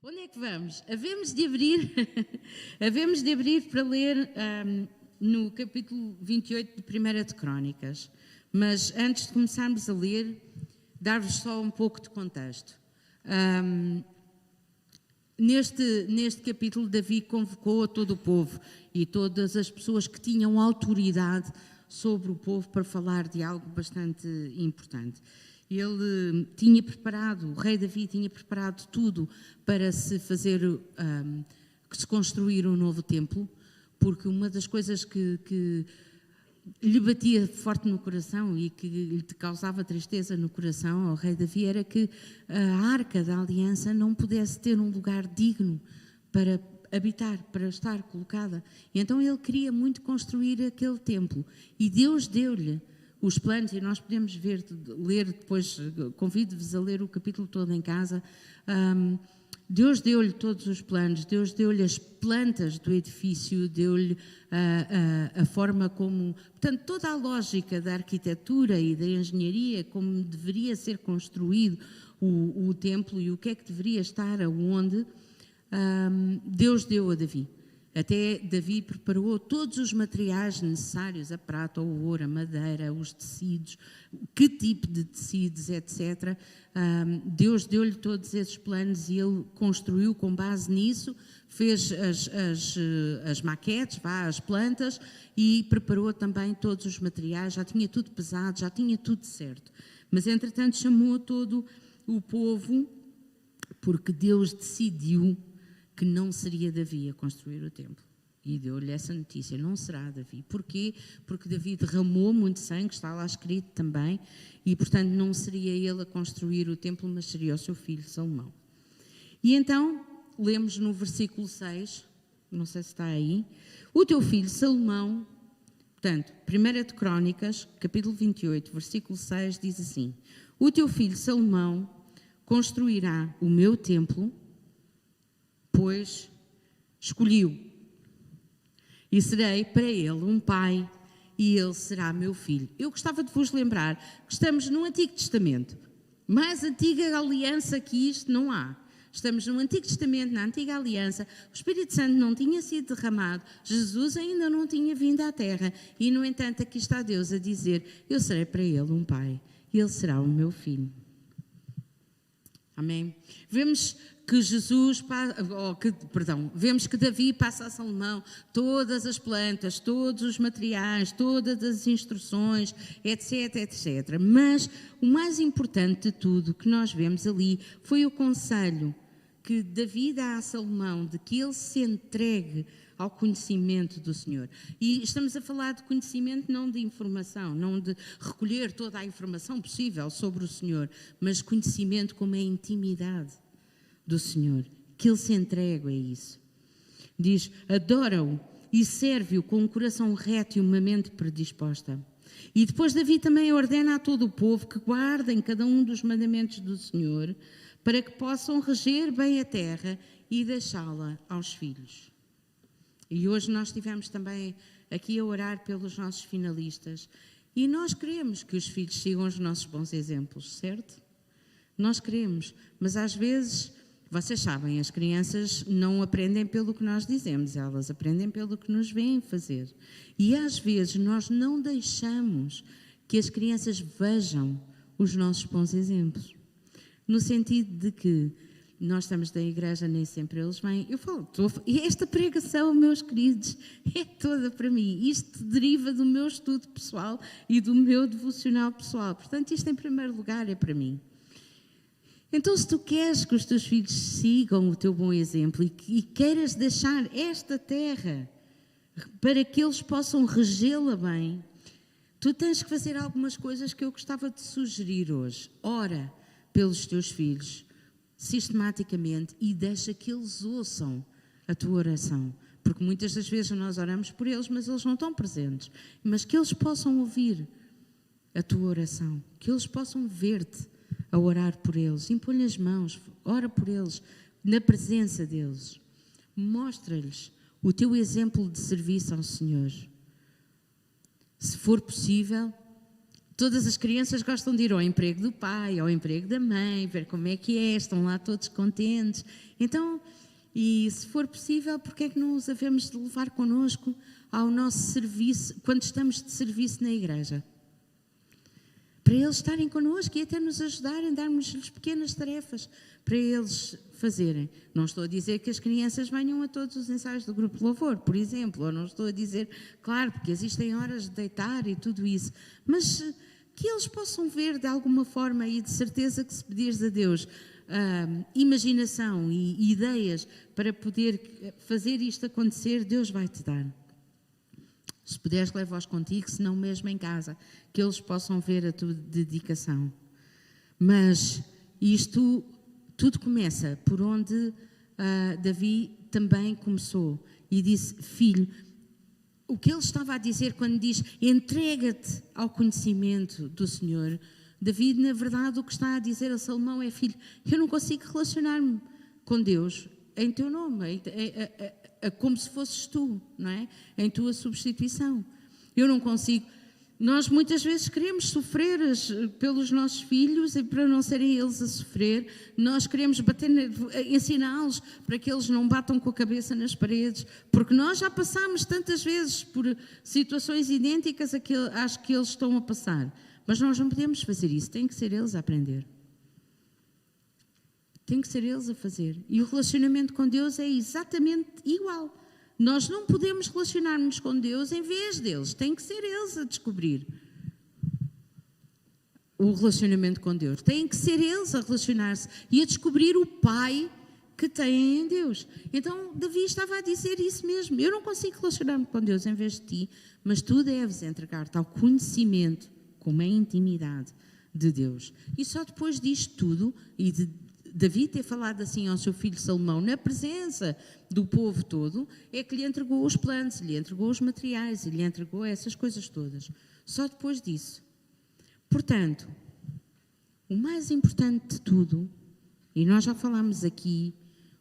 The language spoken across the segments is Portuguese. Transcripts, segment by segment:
Onde é que vamos? Havemos de abrir, para ler no capítulo 28 de 1 de Crónicas. Mas antes de começarmos a ler, dar-vos só um pouco de contexto. Neste capítulo, Davi convocou a todo o povo e todas as pessoas que tinham autoridade sobre o povo para falar de algo bastante importante. Ele tinha preparado, o rei Davi tinha preparado tudo para se fazer, se construir um novo templo, porque uma das coisas que lhe batia forte no coração e que lhe causava tristeza no coração ao rei Davi era que a Arca da Aliança não pudesse ter um lugar digno para habitar, para estar colocada. E então ele queria muito construir aquele templo e Deus deu-lhe os planos, e nós podemos ler depois, convido-vos a ler o capítulo todo em casa. Deus deu-lhe todos os planos, Deus deu-lhe as plantas do edifício, deu-lhe a forma como, portanto, toda a lógica da arquitetura e da engenharia, como deveria ser construído o templo e o que é que deveria estar aonde, Deus deu a Davi. Até Davi preparou todos os materiais necessários, a prata, o ouro, a madeira, os tecidos, que tipo de tecidos, etc. Deus deu-lhe todos esses planos e ele construiu com base nisso, fez as maquetes, as plantas e preparou também todos os materiais, já tinha tudo pesado, já tinha tudo certo. Mas, entretanto, chamou todo o povo porque Deus decidiu que não seria Davi a construir o templo. E deu-lhe essa notícia, não será Davi. Porquê? Porque Davi derramou muito sangue, está lá escrito também, e portanto não seria ele a construir o templo, mas seria o seu filho Salomão. E então, lemos no versículo 6, não sei se está aí, o teu filho Salomão, portanto, 1 de Crónicas, capítulo 28, versículo 6, diz assim: o teu filho Salomão construirá o meu templo, pois escolhi-o, e serei para ele um pai, e ele será meu filho. Eu gostava de vos lembrar que estamos no Antigo Testamento, mais antiga aliança que isto não há. Estamos no Antigo Testamento, na Antiga Aliança, o Espírito Santo não tinha sido derramado, Jesus ainda não tinha vindo à Terra, e no entanto aqui está Deus a dizer, eu serei para ele um pai, e ele será o meu filho. Amém? Vemos que Davi passa a Salomão todas as plantas, todos os materiais, todas as instruções, etc, etc. Mas o mais importante de tudo que nós vemos ali foi o conselho que Davi dá a Salomão de que ele se entregue ao conhecimento do Senhor. E estamos a falar de conhecimento, não de informação, não de recolher toda a informação possível sobre o Senhor, mas conhecimento como a intimidade do Senhor, que ele se entregue a isso. Diz, adora-o e serve-o com um coração reto e uma mente predisposta. E depois Davi também ordena a todo o povo que guardem cada um dos mandamentos do Senhor, para que possam reger bem a terra e deixá-la aos filhos. E hoje nós estivemos também aqui a orar pelos nossos finalistas. E nós queremos que os filhos sigam os nossos bons exemplos, certo? Nós queremos, mas às vezes, vocês sabem, as crianças não aprendem pelo que nós dizemos, elas aprendem pelo que nos veem fazer. E às vezes nós não deixamos que as crianças vejam os nossos bons exemplos. No sentido de que nós estamos da igreja, nem sempre eles vêm. E esta pregação, meus queridos, é toda para mim. Isto deriva do meu estudo pessoal e do meu devocional pessoal. Portanto, isto em primeiro lugar é para mim. Então, se tu queres que os teus filhos sigam o teu bom exemplo e queiras deixar esta terra para que eles possam regê-la bem, tu tens que fazer algumas coisas que eu gostava de sugerir hoje. Ora pelos teus filhos, sistematicamente, e deixa que eles ouçam a tua oração. Porque muitas das vezes nós oramos por eles, mas eles não estão presentes. Mas que eles possam ouvir a tua oração, que eles possam ver-te a orar por eles. Impõe as mãos, ora por eles, na presença deles. Mostra-lhes o teu exemplo de serviço ao Senhor. Se for possível, Todas as crianças gostam de ir ao emprego do pai, ao emprego da mãe, ver como é que é, estão lá todos contentes. Então, e se for possível, porque é que não os havemos de levar connosco ao nosso serviço, quando estamos de serviço na igreja? Para eles estarem connosco e até nos ajudarem, darmos-lhes pequenas tarefas para eles fazerem. Não estou a dizer que as crianças venham a todos os ensaios do grupo de louvor, por exemplo, ou não estou a dizer, claro, porque existem horas de deitar e tudo isso, mas que eles possam ver de alguma forma, e de certeza que se pedires a Deus imaginação e ideias para poder fazer isto acontecer, Deus vai-te dar. Se puderes, leva-os contigo, se não mesmo em casa, que eles possam ver a tua dedicação. Mas isto tudo começa por onde Davi também começou e disse: filho, o que ele estava a dizer quando diz entrega-te ao conhecimento do Senhor, Davi, na verdade, o que está a dizer a Salomão é: filho, eu não consigo relacionar-me com Deus em teu nome, como se fosses tu, não é? Em tua substituição. Eu não consigo. Nós muitas vezes queremos sofrer pelos nossos filhos e para não serem eles a sofrer, nós queremos ensiná-los para que eles não batam com a cabeça nas paredes, porque nós já passámos tantas vezes por situações idênticas às que eles estão a passar. Mas nós não podemos fazer isso, tem que ser eles a aprender. Tem que ser eles a fazer. E o relacionamento com Deus é exatamente igual. Nós não podemos relacionar-nos com Deus em vez deles. Tem que ser eles a descobrir o relacionamento com Deus. Tem que ser eles a relacionar-se e a descobrir o Pai que têm em Deus. Então, Davi estava a dizer isso mesmo. Eu não consigo relacionar-me com Deus em vez de ti, mas tu deves entregar-te ao conhecimento, como é a intimidade de Deus. E só depois disto tudo, e de Davi ter falado assim ao seu filho Salomão, na presença do povo todo, é que lhe entregou os planos, lhe entregou os materiais, e lhe entregou essas coisas todas. Só depois disso. Portanto, o mais importante de tudo, e nós já falámos aqui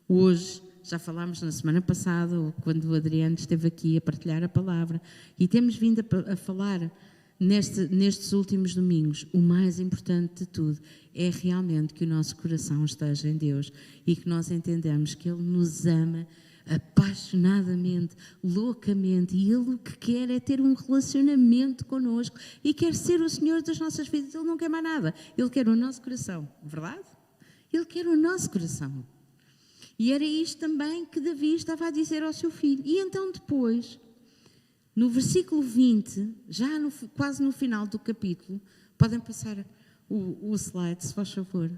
hoje, já falámos na semana passada, quando o Adriano esteve aqui a partilhar a palavra, e temos vindo a falar nestes últimos domingos, o mais importante de tudo é realmente que o nosso coração esteja em Deus e que nós entendamos que Ele nos ama apaixonadamente, loucamente, e Ele o que quer é ter um relacionamento connosco e quer ser o Senhor das nossas vidas. Ele não quer mais nada, Ele quer o nosso coração, verdade? Ele quer o nosso coração. E era isto também que Davi estava a dizer ao seu filho. E então depois, no versículo 20, já quase no final do capítulo, podem passar o slide, se faz favor,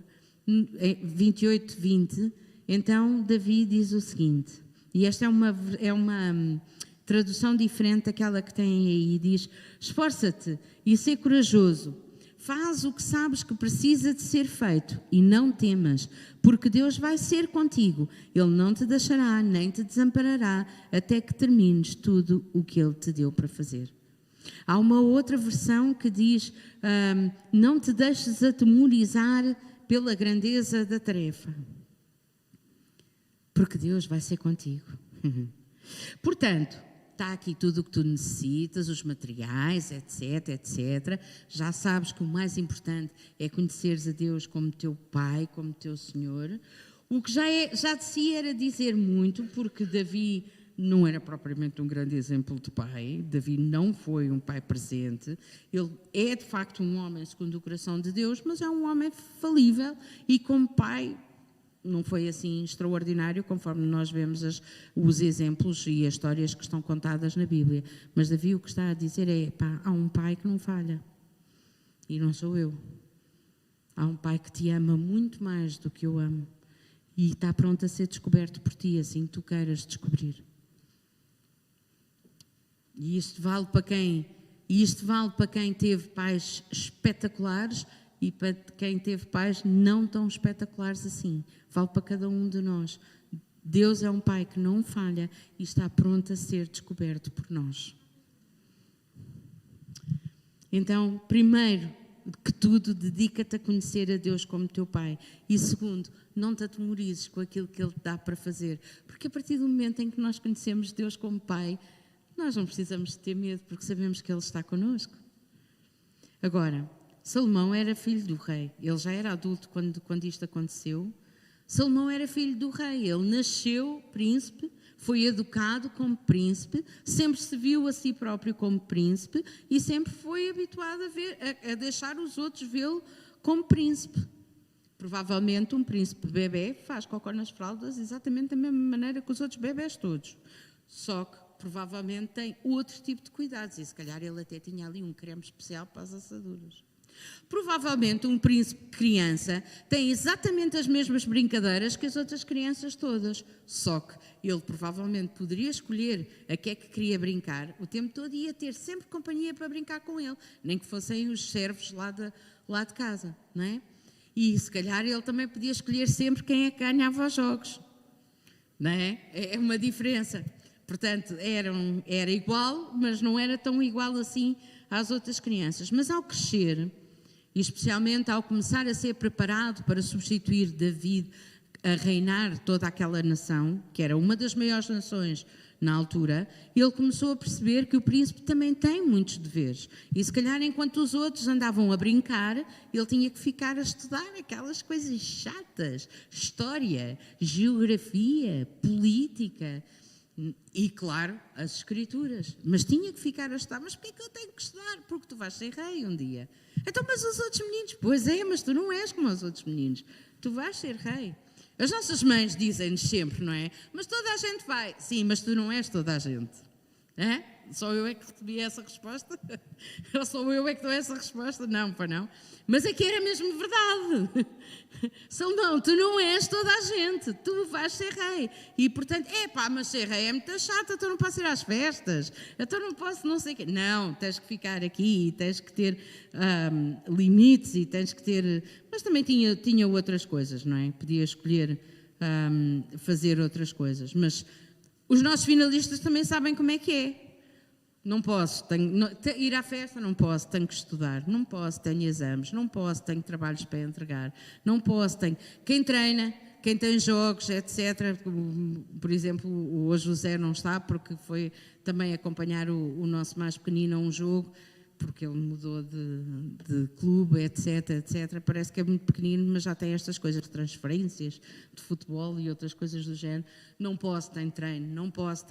28, 20, então Davi diz o seguinte, e esta é uma tradução diferente daquela que tem aí, diz: esforça-te e sê corajoso, faz o que sabes que precisa de ser feito e não temas, porque Deus vai ser contigo. Ele não te deixará nem te desamparará até que termines tudo o que Ele te deu para fazer. Há uma outra versão que diz: não te deixes atemorizar pela grandeza da tarefa, porque Deus vai ser contigo. Portanto, está aqui tudo o que tu necessitas, os materiais, etc, etc. Já sabes que o mais importante é conheceres a Deus como teu Pai, como teu Senhor. O que já de si era dizer muito, porque Davi não era propriamente um grande exemplo de pai. Davi não foi um pai presente. Ele é, de facto, um homem segundo o coração de Deus, mas é um homem falível e como pai não foi assim extraordinário, conforme nós vemos os exemplos e as histórias que estão contadas na Bíblia. Mas Davi o que está a dizer é: pá, há um pai que não falha, e não sou eu. Há um pai que te ama muito mais do que eu amo, e está pronto a ser descoberto por ti, assim que tu queiras descobrir. E isto vale para quem teve pais espetaculares e para quem teve pais não tão espetaculares assim. Vale para cada um de nós. Deus é um Pai que não falha e está pronto a ser descoberto por nós. Então, primeiro que tudo, dedica-te a conhecer a Deus como teu Pai. E segundo, não te atemorizes com aquilo que Ele te dá para fazer. Porque a partir do momento em que nós conhecemos Deus como Pai, nós não precisamos de ter medo, porque sabemos que Ele está connosco. Agora, Salomão era filho do rei. Ele já era adulto quando isto aconteceu. Salomão era filho do rei. Ele nasceu príncipe, foi educado como príncipe, sempre se viu a si próprio como príncipe e sempre foi habituado a deixar os outros vê-lo como príncipe. Provavelmente um príncipe bebê faz cocó nas fraldas exatamente da mesma maneira que os outros bebés todos. Só que provavelmente tem outro tipo de cuidados e se calhar ele até tinha ali um creme especial para as assaduras. Provavelmente um príncipe criança tem exatamente as mesmas brincadeiras que as outras crianças todas, só que ele provavelmente poderia escolher a que é que queria brincar o tempo todo e ia ter sempre companhia para brincar com ele, nem que fossem os servos lá de casa, não é? E se calhar ele também podia escolher sempre quem é que ganhava os jogos, não é? É uma diferença. Portanto, era igual, mas não era tão igual assim às outras crianças. Mas ao crescer, e especialmente ao começar a ser preparado para substituir David a reinar toda aquela nação, que era uma das maiores nações na altura, ele começou a perceber que o príncipe também tem muitos deveres. E se calhar enquanto os outros andavam a brincar, ele tinha que ficar a estudar aquelas coisas chatas, história, geografia, política e, claro, as escrituras. Mas tinha que ficar a estudar. Mas porquê é que eu tenho que estudar? Porque tu vais ser rei um dia. Então, mas os outros meninos? Pois é, mas tu não és como os outros meninos. Tu vais ser rei. As nossas mães dizem-nos sempre, não é? Mas toda a gente vai. Sim, mas tu não és toda a gente. É? Só eu é que recebi essa resposta? Ou só eu é que dou essa resposta? Não, pá, não. Mas é que era mesmo verdade. Salomão, tu não és toda a gente. Tu vais ser rei. E, portanto, mas ser rei é muito chato. Então não posso ir às festas. Então não posso não sei o quê. Não, tens que ficar aqui. Tens que ter limites e tens que ter... Mas também tinha outras coisas, não é? Podia escolher fazer outras coisas. Mas os nossos finalistas também sabem como é que é. Não posso, ir à festa, não posso, tenho que estudar, não posso, tenho exames, não posso, tenho trabalhos para entregar, não posso, tenho... Quem treina, quem tem jogos, etc. Por exemplo, hoje o Zé não está porque foi também acompanhar o nosso mais pequenino a um jogo, porque ele mudou de clube, etc. Parece que é muito pequenino, mas já tem estas coisas de transferências, de futebol e outras coisas do género. Não posso, tenho treino, não posso,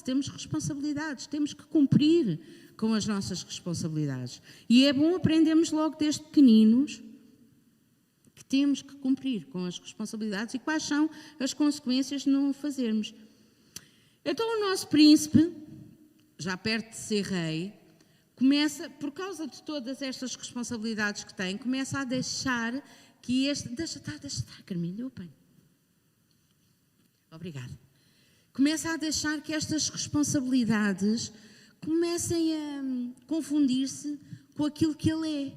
temos responsabilidades, temos que cumprir com as nossas responsabilidades. E é bom aprendermos logo desde pequeninos que temos que cumprir com as responsabilidades e quais são as consequências de não o fazermos. Então o nosso príncipe, já perto de ser rei, começa, por causa de todas estas responsabilidades que tem, começa a deixar que Deixa estar, Carminho, bem. Obrigada. Começa a deixar que estas responsabilidades comecem a confundir-se com aquilo que ele é.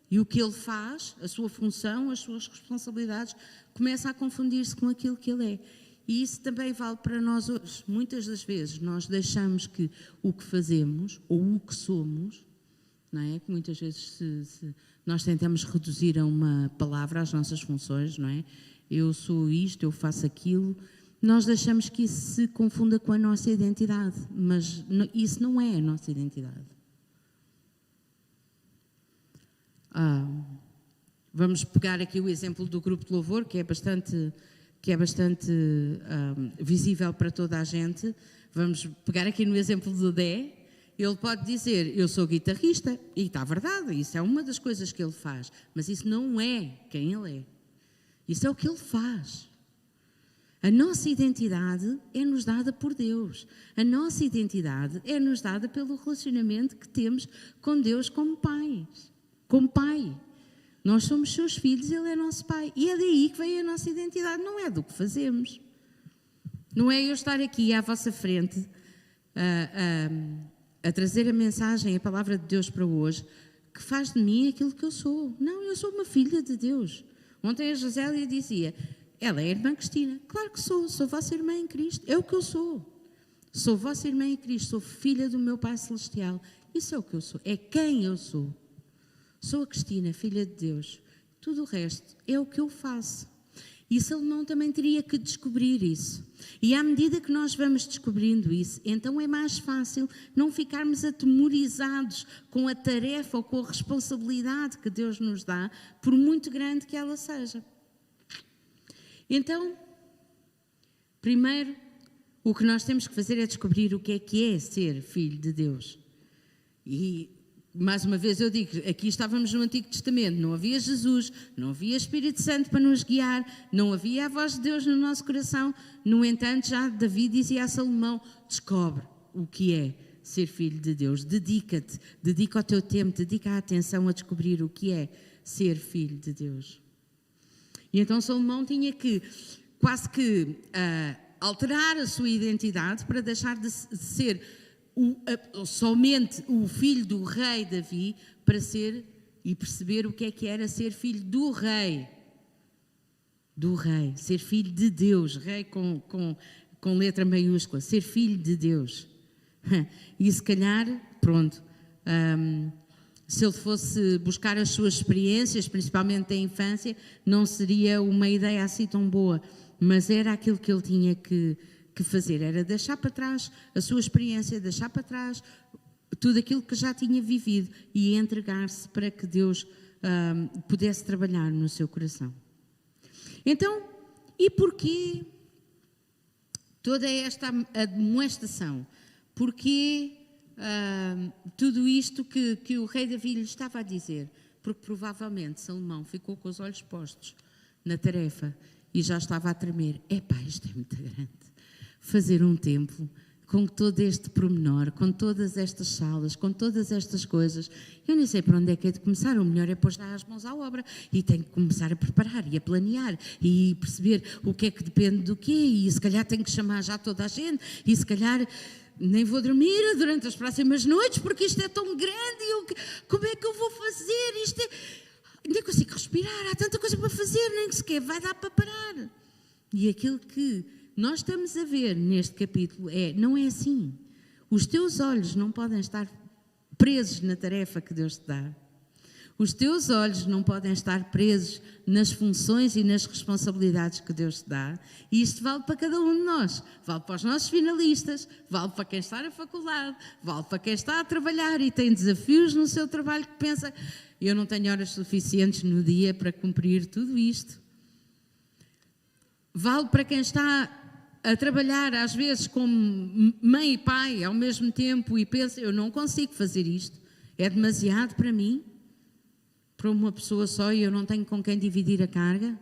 E o que ele faz, a sua função, as suas responsabilidades, começa a confundir-se com aquilo que ele é. E isso também vale para nós hoje. Muitas das vezes nós deixamos que o que fazemos ou o que somos, não é? Que muitas vezes nós tentamos reduzir a uma palavra as nossas funções, não é? Eu sou isto, eu faço aquilo. Nós deixamos que isso se confunda com a nossa identidade, mas isso não é a nossa identidade. Vamos pegar aqui o exemplo do grupo de louvor, que é bastante visível para toda a gente. Vamos pegar aqui no exemplo do Dé. Ele pode dizer, eu sou guitarrista, e está verdade, isso é uma das coisas que ele faz, mas isso não é quem ele é. Isso é o que ele faz. A nossa identidade é-nos dada por Deus. A nossa identidade é-nos dada pelo relacionamento que temos com Deus como pais. Como pai. Nós somos seus filhos, ele é nosso pai. E é daí que vem a nossa identidade, não é do que fazemos. Não é eu estar aqui à vossa frente a trazer a mensagem, a palavra de Deus para hoje, que faz de mim aquilo que eu sou. Não, eu sou uma filha de Deus. Ontem a Josélia dizia, ela é a irmã Cristina. Claro que sou vossa irmã em Cristo. É o que eu sou. Sou vossa irmã em Cristo, sou filha do meu Pai Celestial. Isso é o que eu sou, é quem eu sou. Sou a Cristina, filha de Deus. Tudo o resto é o que eu faço. E Salomão também teria que descobrir isso. E à medida que nós vamos descobrindo isso, então é mais fácil não ficarmos atemorizados com a tarefa ou com a responsabilidade que Deus nos dá, por muito grande que ela seja. Então, primeiro, o que nós temos que fazer é descobrir o que é ser filho de Deus. E, mais uma vez eu digo, aqui estávamos no Antigo Testamento, não havia Jesus, não havia Espírito Santo para nos guiar, não havia a voz de Deus no nosso coração. No entanto, já Davi dizia a Salomão: descobre o que é ser filho de Deus, dedica-te, dedica o teu tempo, dedica a atenção a descobrir o que é ser filho de Deus. E então Salomão tinha que quase que alterar a sua identidade para deixar de ser somente o filho do rei Davi, para ser e perceber o que era ser filho do rei, ser filho de Deus, rei com letra maiúscula, ser filho de Deus. E se calhar, pronto, se ele fosse buscar as suas experiências, principalmente da infância, não seria uma ideia assim tão boa, mas era aquilo que ele tinha que fazer, era deixar para trás a sua experiência, deixar para trás tudo aquilo que já tinha vivido e entregar-se para que Deus pudesse trabalhar no seu coração. Então, e porquê toda esta admoestação? Porquê tudo isto que o rei Davi lhe estava a dizer? Porque provavelmente Salomão ficou com os olhos postos na tarefa e já estava a tremer. Epá, isto é muito grande. Fazer um templo com todo este pormenor, com todas estas salas, com todas estas coisas, eu nem sei para onde é que é de começar. O melhor é pôr já as mãos à obra e tenho que começar a preparar e a planear e perceber o que é que depende do quê, e se calhar tenho que chamar já toda a gente, e se calhar nem vou dormir durante as próximas noites porque isto é tão grande e como é que eu vou fazer? Isto é... Nem consigo respirar, há tanta coisa para fazer, nem sequer vai dar para parar. E aquilo que nós estamos a ver neste capítulo não é assim. Os teus olhos não podem estar presos na tarefa que Deus te dá. Os teus olhos não podem estar presos nas funções e nas responsabilidades que Deus te dá. E isto vale para cada um de nós. Vale para os nossos finalistas, vale para quem está na faculdade, vale para quem está a trabalhar e tem desafios no seu trabalho, que pensa: eu não tenho horas suficientes no dia para cumprir tudo isto. Vale para quem está a trabalhar, às vezes, como mãe e pai ao mesmo tempo e pensa: eu não consigo fazer isto, é demasiado para mim, para uma pessoa só, e eu não tenho com quem dividir a carga.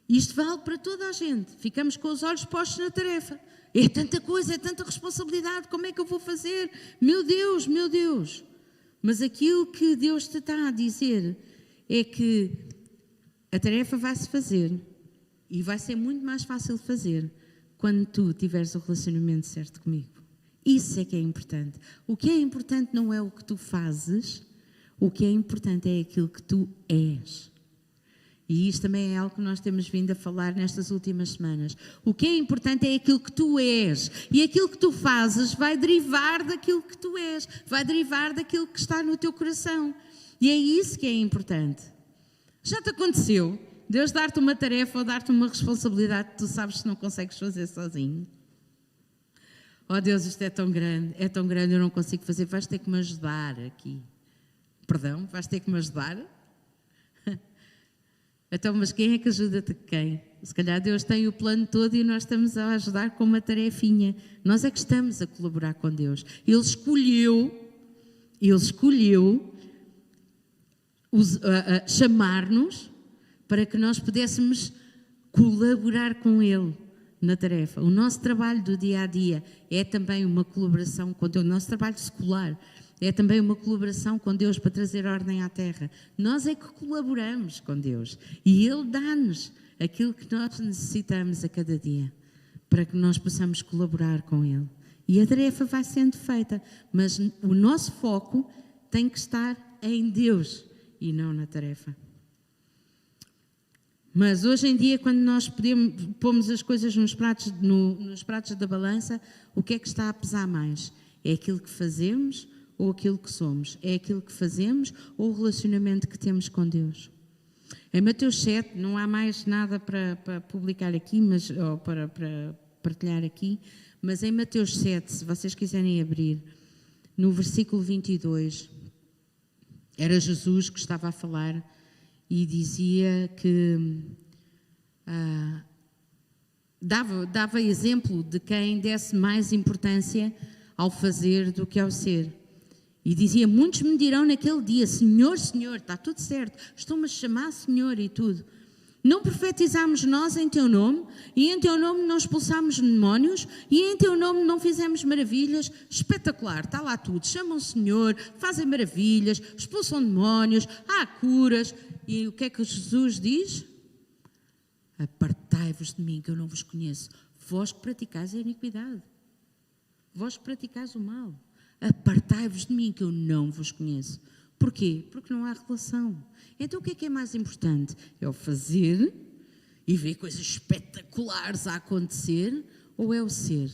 Isto vale para toda a gente. Ficamos com os olhos postos na tarefa. É tanta coisa, é tanta responsabilidade, como é que eu vou fazer? Meu Deus, meu Deus. Mas aquilo que Deus te está a dizer é que a tarefa vai-se fazer e vai ser muito mais fácil de fazer quando tu tiveres o relacionamento certo comigo. Isso é que é importante. O que é importante não é o que tu fazes, o que é importante é aquilo que tu és. E isto também é algo que nós temos vindo a falar nestas últimas semanas. O que é importante é aquilo que tu és. E aquilo que tu fazes vai derivar daquilo que tu és. Vai derivar daquilo que está no teu coração. E é isso que é importante. Já te aconteceu Deus dar-te uma tarefa ou dar-te uma responsabilidade que tu sabes que não consegues fazer sozinho? Oh Deus, isto é tão grande, eu não consigo fazer, vais ter que me ajudar aqui. Perdão, vais ter que me ajudar? Então, mas quem é que ajuda-te quem? Se calhar Deus tem o plano todo e nós estamos a ajudar com uma tarefinha. Nós é que estamos a colaborar com Deus. Ele escolheu chamar-nos para que nós pudéssemos colaborar com Ele na tarefa. O nosso trabalho do dia a dia é também uma colaboração com Deus. O nosso trabalho escolar é também uma colaboração com Deus para trazer ordem à terra. Nós é que colaboramos com Deus e Ele dá-nos aquilo que nós necessitamos a cada dia para que nós possamos colaborar com Ele. E a tarefa vai sendo feita, mas o nosso foco tem que estar em Deus e não na tarefa. Mas hoje em dia, quando nós pomos as coisas nos pratos da balança, o que é que está a pesar mais? É aquilo que fazemos ou aquilo que somos? É aquilo que fazemos ou o relacionamento que temos com Deus? Em Mateus 7, não há mais nada para publicar aqui, ou para partilhar aqui, mas em Mateus 7, se vocês quiserem abrir, no versículo 22, era Jesus que estava a falar e dizia que dava exemplo de quem desse mais importância ao fazer do que ao ser. E dizia: muitos me dirão naquele dia: Senhor, Senhor, está tudo certo, estão-me a chamar Senhor e tudo. Não profetizámos nós em teu nome, e em teu nome não expulsámos demónios, e em teu nome não fizemos maravilhas? Espetacular, está lá tudo. Chamam o Senhor, fazem maravilhas, expulsam demónios, há curas. E o que é que Jesus diz? Apartai-vos de mim, que eu não vos conheço. Vós que praticais a iniquidade, vós que praticais o mal. Apartai-vos de mim, que eu não vos conheço. Porquê? Porque não há relação. Então o que é mais importante? É o fazer e ver coisas espetaculares a acontecer, ou é o ser?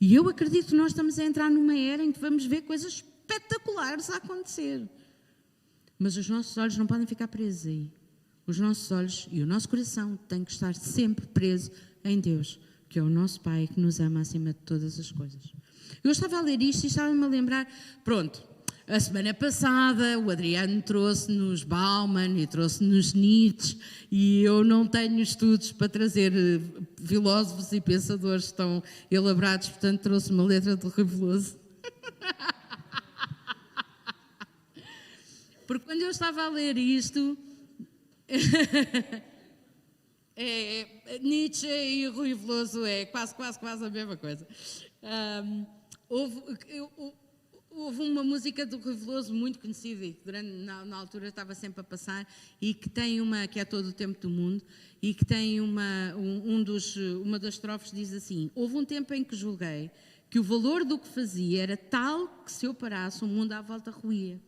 E eu acredito que nós estamos a entrar numa era em que vamos ver coisas espetaculares a acontecer. Mas os nossos olhos não podem ficar presos aí. Os nossos olhos e o nosso coração têm que estar sempre preso em Deus, que é o nosso Pai, que nos ama acima de todas as coisas. Eu estava a ler isto e estava-me a lembrar, pronto, a semana passada o Adriano trouxe-nos Bauman e trouxe-nos Nietzsche, e eu não tenho estudos para trazer filósofos e pensadores tão elaborados, portanto trouxe uma letra do Rui Veloso. Porque quando eu estava a ler isto, Nietzsche e Rui Veloso é quase a mesma coisa. Houve uma música do Rui Veloso muito conhecida e que na altura estava sempre a passar, e que tem que é Todo o Tempo do Mundo, e que tem uma das estrofes diz assim: houve um tempo em que julguei que o valor do que fazia era tal que se eu parasse o mundo à volta ruía.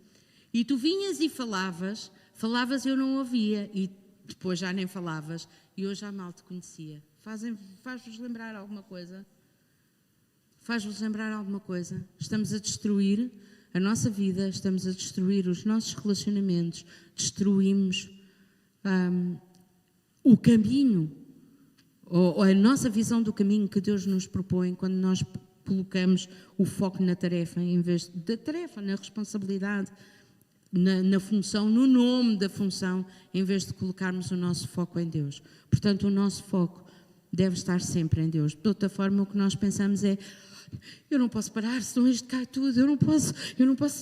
E tu vinhas e falavas eu não ouvia, e depois já nem falavas e eu já mal te conhecia. Faz-vos lembrar alguma coisa? Faz-vos lembrar alguma coisa? Estamos a destruir a nossa vida, estamos a destruir os nossos relacionamentos, destruímos o caminho, ou a nossa visão do caminho que Deus nos propõe quando nós colocamos o foco na tarefa, em vez da tarefa, na responsabilidade, na função, no nome da função, em vez de colocarmos o nosso foco em Deus. Portanto, o nosso foco deve estar sempre em Deus. De outra forma, o que nós pensamos é: eu não posso parar, senão isto cai tudo, eu não posso,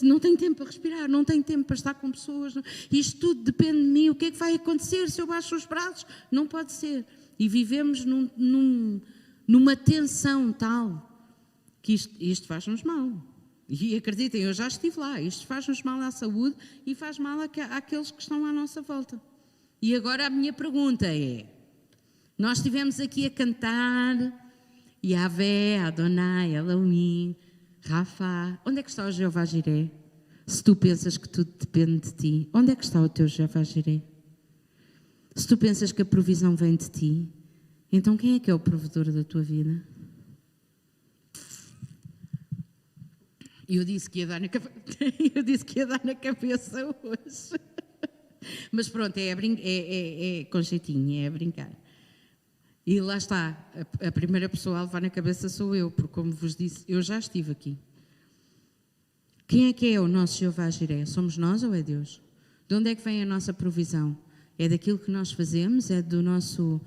não tenho tempo para respirar, não tenho tempo para estar com pessoas, isto tudo depende de mim, o que é que vai acontecer se eu baixo os braços? Não pode ser. E vivemos numa tensão tal que isto faz-nos mal. E acreditem, eu já estive lá, isto faz-nos mal à saúde e faz mal àqueles que estão à nossa volta. E agora a minha pergunta é: nós estivemos aqui a cantar Yahvé, Adonai, Elohim, Rafa. Onde é que está o Jeová Jiré? Se tu pensas que tudo depende de ti, onde é que está o teu Jeová Jiré? Se tu pensas que a provisão vem de ti, então quem é que é o provedor da tua vida? Eu disse que ia dar na cabeça hoje. Mas pronto, é com jeitinho, é a brincar. E lá está, a primeira pessoa a levar na cabeça sou eu, porque, como vos disse, eu já estive aqui. Quem é que é o nosso Jeová Jiré? Somos nós ou é Deus? De onde é que vem a nossa provisão? É daquilo que nós fazemos? É do nosso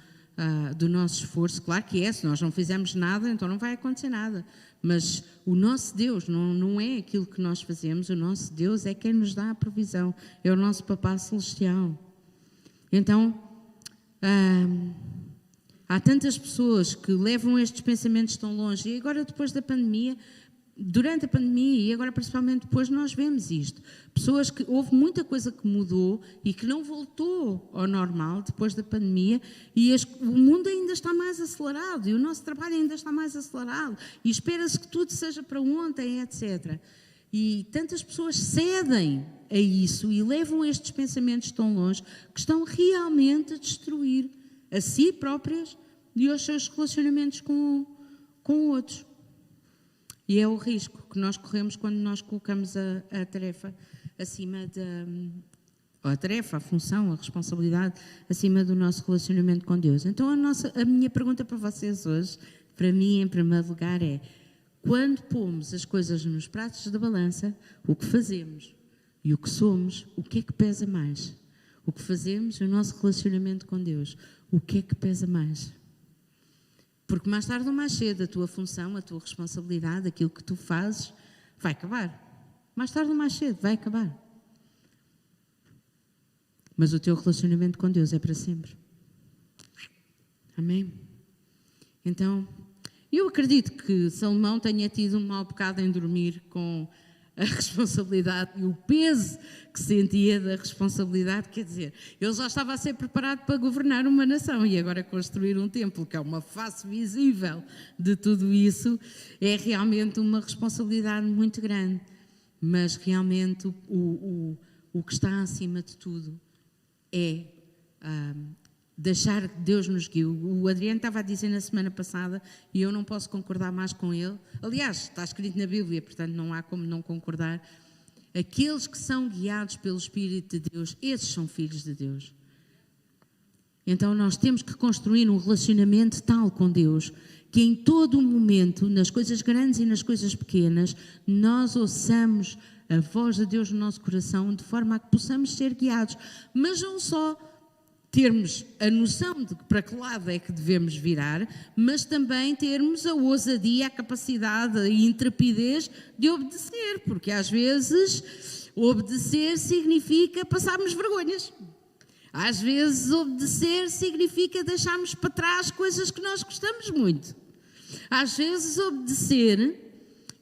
esforço? Claro que é, se nós não fizermos nada, então não vai acontecer nada. Mas o nosso Deus não é aquilo que nós fazemos, o nosso Deus é quem nos dá a provisão, é o nosso Papá Celestial. Então, há tantas pessoas que levam estes pensamentos tão longe, e agora depois da pandemia, durante a pandemia e agora principalmente depois, nós vemos isto. Pessoas que houve muita coisa que mudou e que não voltou ao normal depois da pandemia, e o mundo ainda está mais acelerado e o nosso trabalho ainda está mais acelerado e espera-se que tudo seja para ontem, etc. E tantas pessoas cedem a isso e levam estes pensamentos tão longe que estão realmente a destruir a si próprias e os seus relacionamentos com outros. E é o risco que nós corremos quando nós colocamos a tarefa acima a tarefa, a função, a responsabilidade acima do nosso relacionamento com Deus. Então a minha pergunta para vocês hoje, para mim em primeiro lugar é: quando pomos as coisas nos pratos da balança, o que fazemos e o que somos, o que é que pesa mais? O que fazemos e o nosso relacionamento com Deus, o que é que pesa mais? Porque mais tarde ou mais cedo a tua função, a tua responsabilidade, aquilo que tu fazes, vai acabar. Mais tarde ou mais cedo vai acabar. Mas o teu relacionamento com Deus é para sempre. Amém? Então, eu acredito que Salomão tenha tido um mau bocado em dormir com a responsabilidade e o peso que sentia da responsabilidade. Quer dizer, ele já estava a ser preparado para governar uma nação e agora construir um templo, que é uma face visível de tudo isso, é realmente uma responsabilidade muito grande. Mas realmente o que está acima de tudo é deixar que Deus nos guie. O Adriano estava a dizer na semana passada, e eu não posso concordar mais com ele. Aliás, está escrito na Bíblia, portanto não há como não concordar. Aqueles que são guiados pelo Espírito de Deus, esses são filhos de Deus. Então nós temos que construir um relacionamento tal com Deus, que em todo o momento, nas coisas grandes e nas coisas pequenas, nós ouçamos a voz de Deus no nosso coração, de forma a que possamos ser guiados. Mas não só termos a noção de para que lado é que devemos virar, mas também termos a ousadia, a capacidade e a intrepidez de obedecer, porque às vezes obedecer significa passarmos vergonhas. Às vezes obedecer significa deixarmos para trás coisas que nós gostamos muito. Às vezes obedecer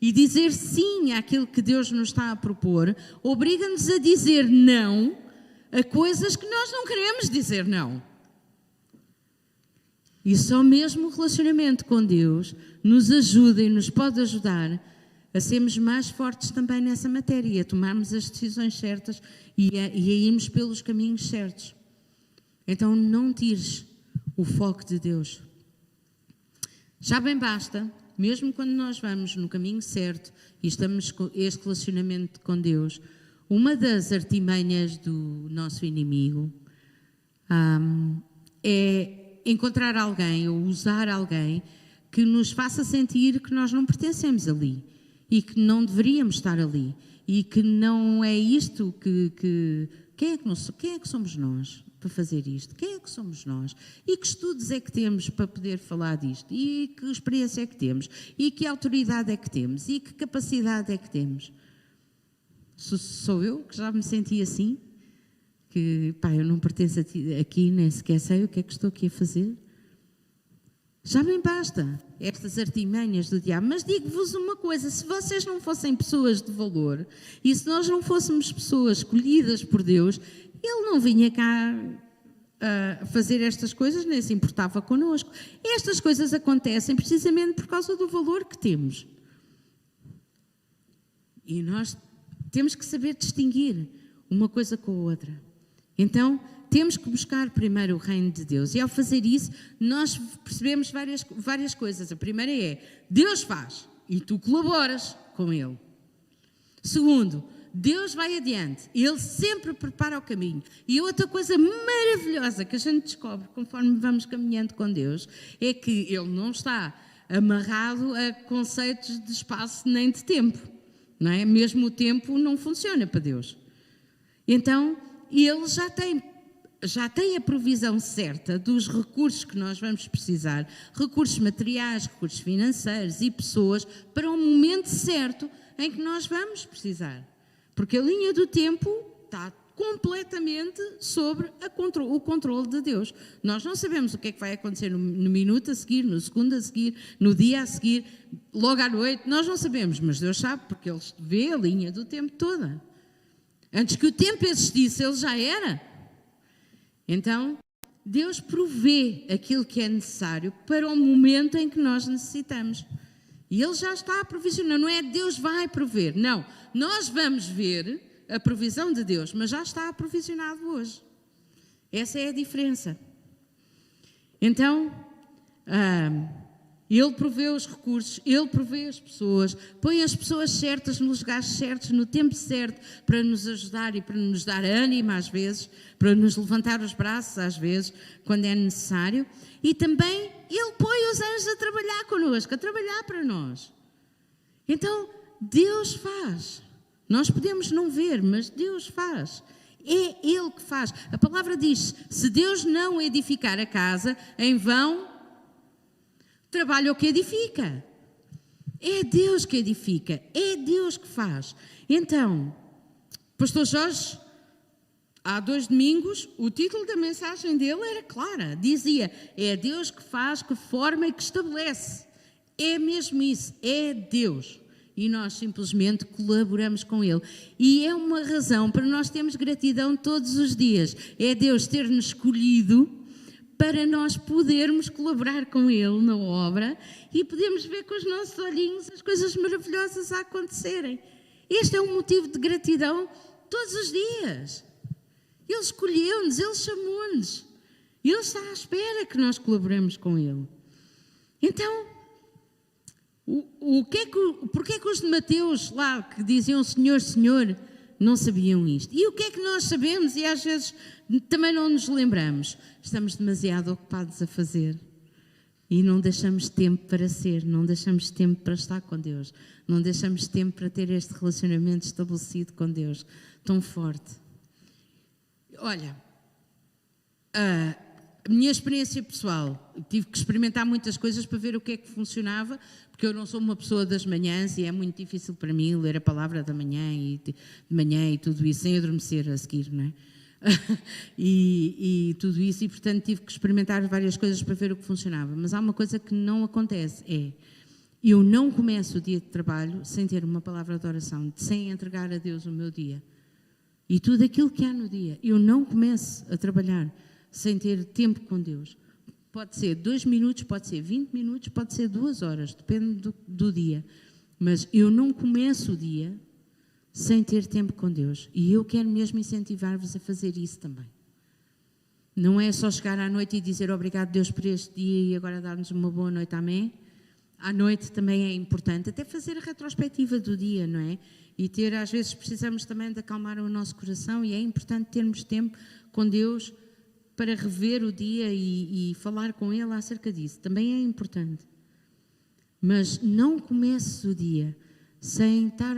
e dizer sim àquilo que Deus nos está a propor obriga-nos a dizer não a coisas que nós não queremos dizer não. E só mesmo o relacionamento com Deus nos ajuda e nos pode ajudar a sermos mais fortes também nessa matéria, a tomarmos as decisões certas e a irmos pelos caminhos certos. Então não tires o foco de Deus. Já bem basta, mesmo quando nós vamos no caminho certo e estamos com este relacionamento com Deus, uma das artimanhas do nosso inimigo é encontrar alguém ou usar alguém que nos faça sentir que nós não pertencemos ali e que não deveríamos estar ali e que não é isto quem é que somos nós para fazer isto? Quem é que somos nós? E que estudos é que temos para poder falar disto? E que experiência é que temos? E que autoridade é que temos? E que capacidade é que temos? Sou eu que já me senti assim? Que, eu não pertenço aqui, nem sequer sei o que é que estou aqui a fazer? Já bem basta estas artimanhas do diabo. Mas digo-vos uma coisa, se vocês não fossem pessoas de valor e se nós não fôssemos pessoas escolhidas por Deus, Ele não vinha cá a fazer estas coisas, nem se importava connosco. Estas coisas acontecem precisamente por causa do valor que temos. E nós temos que saber distinguir uma coisa com a outra. Então, temos que buscar primeiro o reino de Deus. E ao fazer isso, nós percebemos várias coisas. A primeira é, Deus faz e tu colaboras com Ele. Segundo, Deus vai adiante, Ele sempre prepara o caminho. E outra coisa maravilhosa que a gente descobre conforme vamos caminhando com Deus é que Ele não está amarrado a conceitos de espaço nem de tempo, não é? Mesmo o tempo não funciona para Deus. Então, Ele já tem a provisão certa dos recursos que nós vamos precisar, recursos materiais, recursos financeiros e pessoas, para o momento certo em que nós vamos precisar. Porque a linha do tempo está completamente sobre o controle de Deus. Nós não sabemos o que é que vai acontecer no minuto a seguir, no segundo a seguir, no dia a seguir, logo à noite. Nós não sabemos, mas Deus sabe, porque Ele vê a linha do tempo toda. Antes que o tempo existisse, Ele já era. Então, Deus provê aquilo que é necessário para o momento em que nós necessitamos. E Ele já está a provisionar, não é Deus vai prover, não. Nós vamos ver a provisão de Deus, mas já está aprovisionado hoje. Essa é a diferença. Então, Ele provê os recursos, Ele provê as pessoas, põe as pessoas certas nos lugares certos, no tempo certo, para nos ajudar e para nos dar ânimo às vezes, para nos levantar os braços às vezes, quando é necessário. E também Ele põe os anjos a trabalhar connosco, a trabalhar para nós. Então, Deus faz. Nós podemos não ver, mas Deus faz. É Ele que faz. A palavra diz, se Deus não edificar a casa, em vão trabalha o que edifica. É Deus que edifica, é Deus que faz. Então, Pastor Jorge, há 2 domingos, o título da mensagem dele era clara. Dizia, é Deus que faz, que forma e que estabelece. É mesmo isso, é Deus. E nós simplesmente colaboramos com Ele. E é uma razão para nós termos gratidão todos os dias. É Deus ter-nos escolhido para nós podermos colaborar com Ele na obra e podermos ver com os nossos olhinhos as coisas maravilhosas a acontecerem. Este é um motivo de gratidão todos os dias. Ele escolheu-nos, Ele chamou-nos. Ele está à espera que nós colaboremos com Ele. Então, porquê que os de Mateus lá que diziam Senhor, Senhor, não sabiam isto? E o que é que nós sabemos e às vezes também não nos lembramos? Estamos demasiado ocupados a fazer e não deixamos tempo para ser, não deixamos tempo para estar com Deus, não deixamos tempo para ter este relacionamento estabelecido com Deus tão forte. Olha, a minha experiência pessoal, tive que experimentar muitas coisas para ver o que é que funcionava, porque eu não sou uma pessoa das manhãs e é muito difícil para mim ler a palavra da manhã e tudo isso, sem adormecer a seguir, não é? e tudo isso, e portanto tive que experimentar várias coisas para ver o que funcionava. Mas há uma coisa que não acontece, eu não começo o dia de trabalho sem ter uma palavra de oração, sem entregar a Deus o meu dia. E tudo aquilo que há no dia, eu não começo a trabalhar sem ter tempo com Deus. Pode ser 2 minutos, pode ser 20 minutos, pode ser 2 horas, depende do dia. Mas eu não começo o dia sem ter tempo com Deus. E eu quero mesmo incentivar-vos a fazer isso também. Não é só chegar à noite e dizer obrigado Deus por este dia e agora dar-nos uma boa noite, amém? À noite também é importante, até fazer a retrospectiva do dia, não é? E ter, às vezes precisamos também de acalmar o nosso coração e é importante termos tempo com Deus para rever o dia e falar com Ele acerca disso. Também é importante. Mas não comece o dia sem estar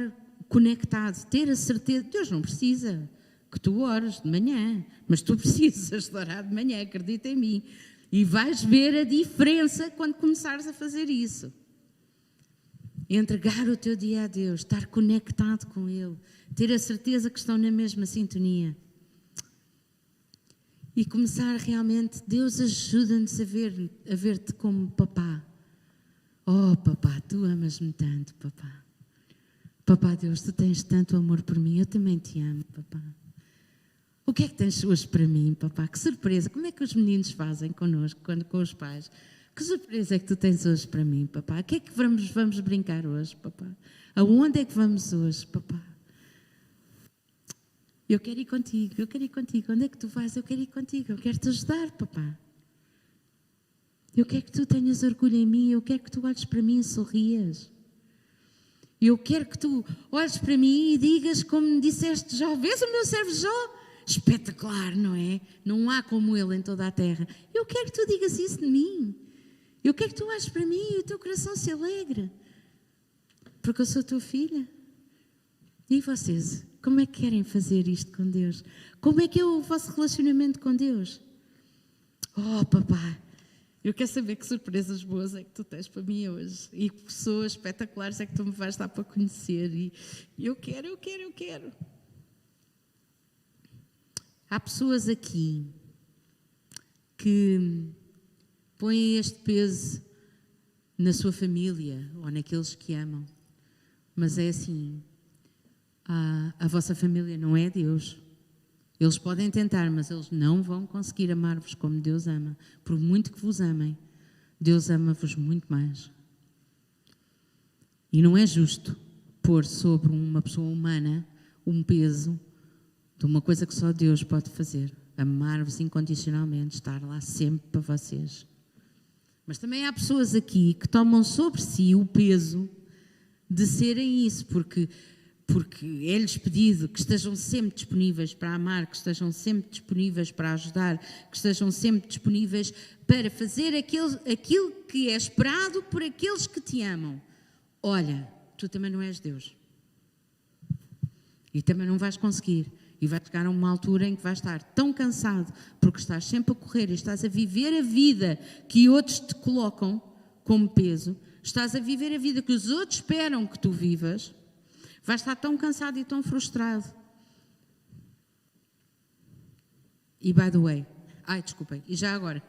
conectado, ter a certeza. Deus não precisa que tu ores de manhã, mas tu precisas de orar de manhã, acredita em mim. E vais ver a diferença quando começares a fazer isso. Entregar o teu dia a Deus, estar conectado com Ele, ter a certeza que estão na mesma sintonia. E começar realmente, Deus ajuda-nos a ver-te como papá. Oh papá, tu amas-me tanto, papá. Papá Deus, tu tens tanto amor por mim, eu também te amo, papá. O que é que tens hoje para mim, papá? Que surpresa, como é que os meninos fazem connosco, com os pais? Que surpresa é que tu tens hoje para mim, papá? O que é que vamos brincar hoje, papá? Aonde é que vamos hoje, papá? Eu quero ir contigo. Onde é que tu vais? Eu quero ir contigo, eu quero te ajudar, papá. Eu quero que tu tenhas orgulho em mim, eu quero que tu olhes para mim e sorrias. Eu quero que tu olhes para mim e digas como me disseste Jó, vês o meu servo Jó? Espetacular, não é? Não há como ele em toda a terra. Eu quero que tu digas isso de mim. Eu quero que tu olhes para mim e o teu coração se alegre. Porque eu sou tua filha. E vocês, como é que querem fazer isto com Deus? Como é que é o vosso relacionamento com Deus? Oh, papá, eu quero saber que surpresas boas é que tu tens para mim hoje. E que pessoas espetaculares é que tu me vais dar para conhecer. E eu quero. Há pessoas aqui que põem este peso na sua família ou naqueles que amam. Mas é assim, a vossa família não é Deus. Eles podem tentar, mas eles não vão conseguir amar-vos como Deus ama. Por muito que vos amem, Deus ama-vos muito mais. E não é justo pôr sobre uma pessoa humana um peso de uma coisa que só Deus pode fazer. Amar-vos incondicionalmente, estar lá sempre para vocês. Mas também há pessoas aqui que tomam sobre si o peso de serem isso, porque é-lhes pedido que estejam sempre disponíveis para amar, que estejam sempre disponíveis para ajudar, que estejam sempre disponíveis para fazer aquilo que é esperado por aqueles que te amam. Olha, tu também não és Deus. E também não vais conseguir. E vai chegar a uma altura em que vais estar tão cansado, porque estás sempre a correr e estás a viver a vida que outros te colocam como peso, estás a viver a vida que os outros esperam que tu vivas, vais estar tão cansado e tão frustrado. E by the way, desculpem, e já agora,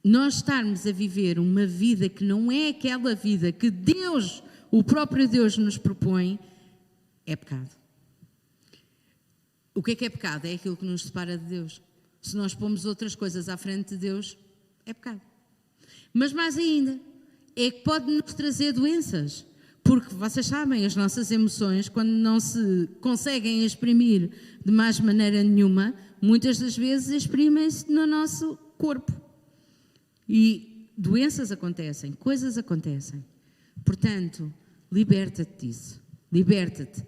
nós estarmos a viver uma vida que não é aquela vida que Deus, o próprio Deus, nos propõe, é pecado. O que é pecado? É aquilo que nos separa de Deus. Se nós pomos outras coisas à frente de Deus, é pecado. Mas mais ainda, é que pode nos trazer doenças. Porque vocês sabem, as nossas emoções, quando não se conseguem exprimir de mais maneira nenhuma, muitas das vezes exprimem-se no nosso corpo. E doenças acontecem, coisas acontecem. Portanto, liberta-te disso. Liberta-te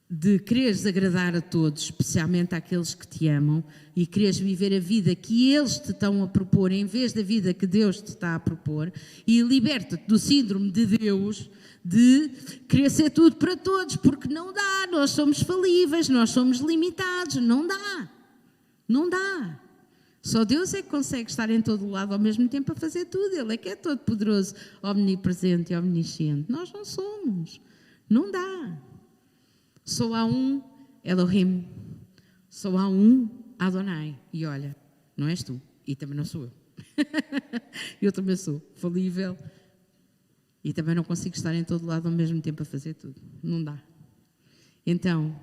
de quereres agradar a todos, especialmente àqueles que te amam, e quereres viver a vida que eles te estão a propor em vez da vida que Deus te está a propor, e liberta-te do síndrome de Deus de querer ser tudo para todos, porque não dá, nós somos falíveis, nós somos limitados, não dá. Só Deus é que consegue estar em todo o lado ao mesmo tempo a fazer tudo. Ele é que é todo poderoso, omnipresente e omnisciente. Nós não somos. Não dá. Só há um Elohim. Só há um Adonai. E olha, não és tu. E também não sou eu. Eu também sou falível. E também não consigo estar em todo lado ao mesmo tempo a fazer tudo. Não dá. Então,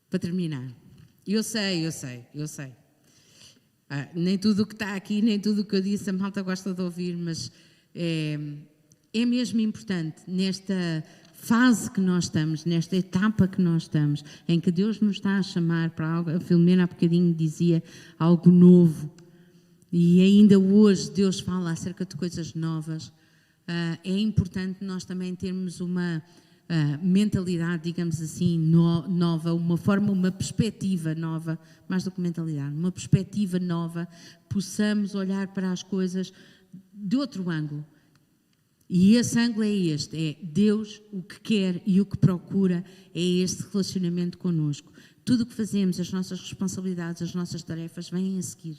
para terminar, eu sei. Nem tudo o que está aqui, nem tudo o que eu disse, a malta gosta de ouvir, mas é mesmo importante nesta fase que nós estamos, nesta etapa que nós estamos, em que Deus nos está a chamar para algo. A Filomena há bocadinho dizia algo novo, e ainda hoje Deus fala acerca de coisas novas. É importante nós também termos uma mentalidade, digamos assim, nova, uma perspectiva nova, mais do que mentalidade, uma perspectiva nova, possamos olhar para as coisas de outro ângulo. E esse ângulo é este, é Deus o que quer e o que procura é este relacionamento connosco. Tudo o que fazemos, as nossas responsabilidades, as nossas tarefas vêm a seguir.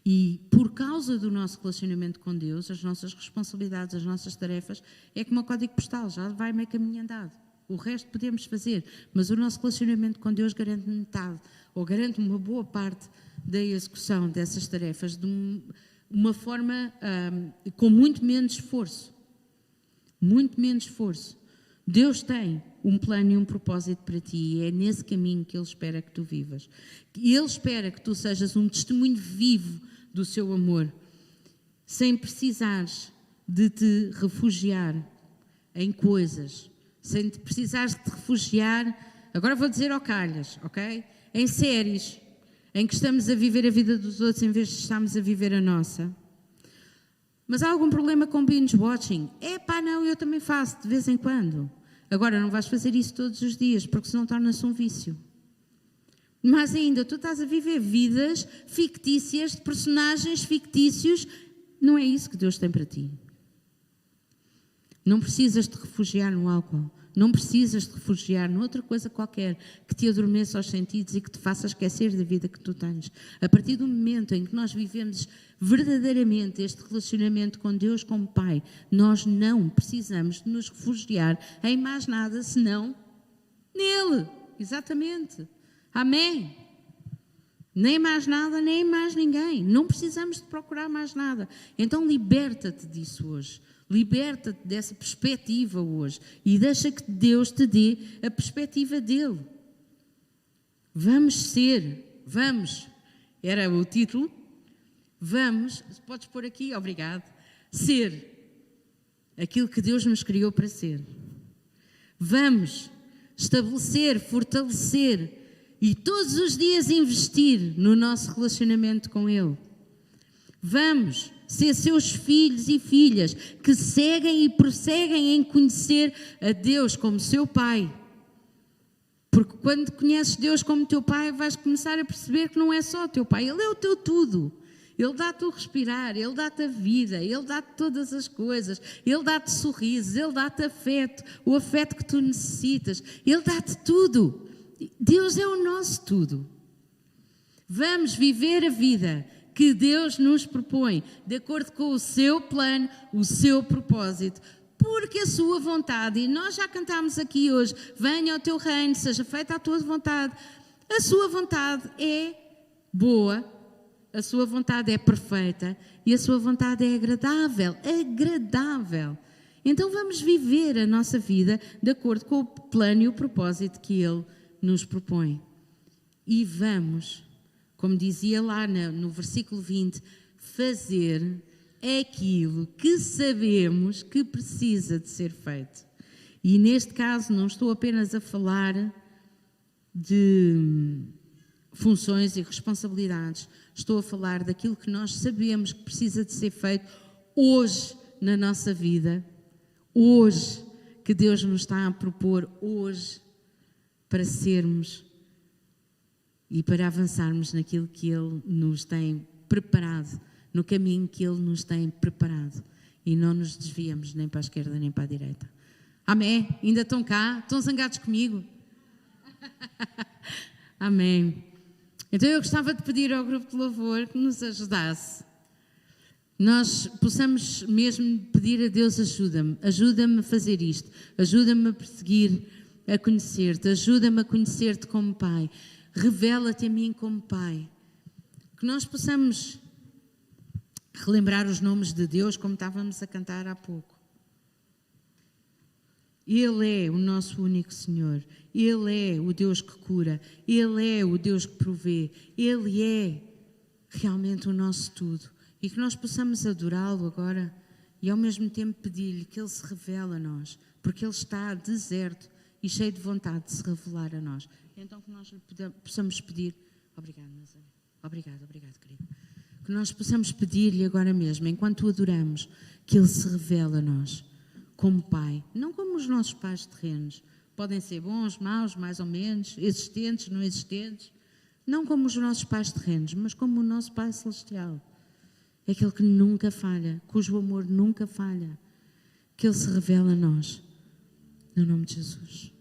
E por causa do nosso relacionamento com Deus, as nossas responsabilidades, as nossas tarefas, é como o código postal, já vai meio caminho andado. O resto podemos fazer, mas o nosso relacionamento com Deus garante metade, ou garante uma boa parte da execução dessas tarefas de uma forma com muito menos esforço. Muito menos esforço. Deus tem um plano e um propósito para ti e é nesse caminho que Ele espera que tu vivas. Ele espera que tu sejas um testemunho vivo do seu amor, sem precisares de te refugiar em coisas, sem precisares de te refugiar, agora vou dizer ao calhas, ok? Em séries, em que estamos a viver a vida dos outros em vez de estarmos a viver a nossa. Mas há algum problema com binge watching? Não, eu também faço de vez em quando. Agora não vais fazer isso todos os dias, porque senão torna-se um vício. Mas ainda, tu estás a viver vidas fictícias, de personagens fictícios. Não é isso que Deus tem para ti. Não precisas te refugiar no álcool. Não precisas te refugiar noutra coisa qualquer que te adormeça aos sentidos e que te faça esquecer da vida que tu tens. A partir do momento em que nós vivemos verdadeiramente este relacionamento com Deus como Pai, nós não precisamos de nos refugiar em mais nada senão nele. Exatamente. Amém. Nem mais nada, nem mais ninguém. Não precisamos de procurar mais nada. Então liberta-te disso hoje. Liberta-te dessa perspectiva hoje e deixa que Deus te dê a perspectiva dele. Vamos, era o título, podes pôr aqui, obrigado, ser aquilo que Deus nos criou para ser. Vamos estabelecer, fortalecer e todos os dias investir no nosso relacionamento com Ele. Vamos ser seus filhos e filhas que seguem e prosseguem em conhecer a Deus como seu Pai. Porque quando conheces Deus como teu Pai, vais começar a perceber que não é só o teu Pai, Ele é o teu tudo. Ele dá-te o respirar, Ele dá-te a vida, Ele dá-te todas as coisas, Ele dá-te sorrisos, Ele dá-te afeto, o afeto que tu necessitas, Ele dá-te tudo. Deus é o nosso tudo. Vamos viver a vida que Deus nos propõe, de acordo com o seu plano, o seu propósito, porque a sua vontade, e nós já cantámos aqui hoje, venha o teu reino, seja feita a tua vontade, a sua vontade é boa, a sua vontade é perfeita e a sua vontade é agradável, agradável. Então vamos viver a nossa vida de acordo com o plano e o propósito que Ele nos propõe. E vamos, como dizia lá no versículo 20, fazer aquilo que sabemos que precisa de ser feito. E neste caso não estou apenas a falar de funções e responsabilidades, estou a falar daquilo que nós sabemos que precisa de ser feito hoje na nossa vida, hoje, que Deus nos está a propor hoje, para sermos e para avançarmos naquilo que Ele nos tem preparado, no caminho que Ele nos tem preparado, e não nos desviamos nem para a esquerda nem para a direita. Amém? Ainda estão cá? Estão zangados comigo? Amém. Então eu gostava de pedir ao grupo de louvor que nos ajudasse. Nós possamos mesmo pedir a Deus, ajuda-me a fazer isto, ajuda-me a perseguir, a conhecer-te, ajuda-me a conhecer-te como Pai, revela-te a mim como Pai. Que nós possamos relembrar os nomes de Deus como estávamos a cantar há pouco. Ele é o nosso único Senhor, Ele é o Deus que cura, Ele é o Deus que provê, Ele é realmente o nosso tudo. E que nós possamos adorá-lo agora e ao mesmo tempo pedir-lhe que Ele se revele a nós, porque Ele está deserto e cheio de vontade de se revelar a nós. Então que nós lhe possamos pedir, obrigado, Nazaré, obrigado, querido. Que nós possamos pedir-lhe agora mesmo, enquanto o adoramos, que Ele se revele a nós como Pai, não como os nossos pais terrenos. Podem ser bons, maus, mais ou menos, existentes, não existentes. Não como os nossos pais terrenos, mas como o nosso Pai Celestial. É aquele que nunca falha, cujo amor nunca falha. Que Ele se revele a nós. No nome de Jesus.